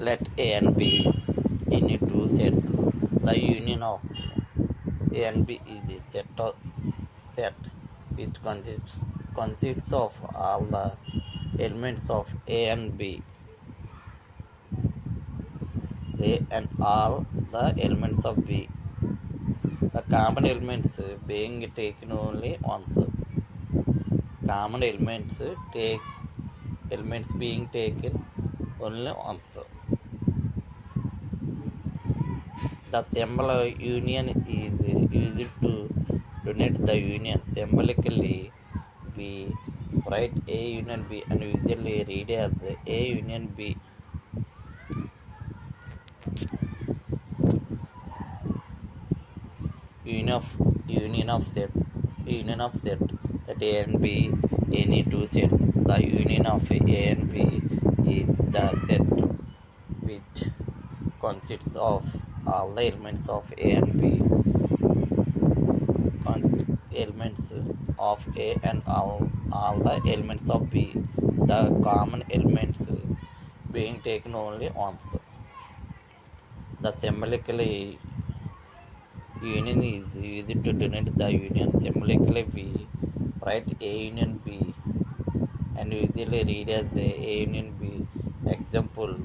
Let A and B any two sets. The union of A and B is a set which consists of all the elements of A and B. A and all the elements of B. The common elements being taken only once. Common elements being taken only once. The symbol union is used to denote the union. Symbolically, we write A union B and usually read as A union B. Union of set that A and B any two sets. The union of A and B is the set which consists of all the elements of A and B. Elements of A and all the elements of B. The common elements being taken only once. The symbolically union is used to denote the union. Symbolically we write A union B and usually read as A union B. Example,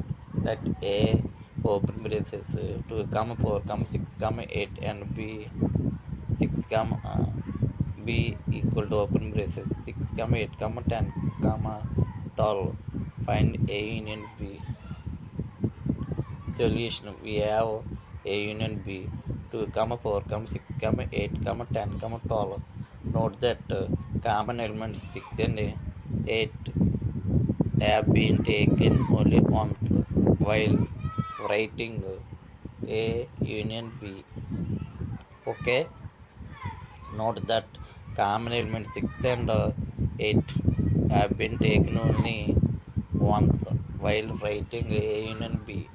let A open braces 2, 4, 6, 8 and B 6, B equal to open braces 6, 8, 10, 12. Find A union B. Solution, we have A union B 2, 4, 6, 8, 10, 12. Note that common elements 6 and 8 have been taken only once while writing A union B. Okay. Note that common elements 6 and 8 have been taken only once while writing A union B.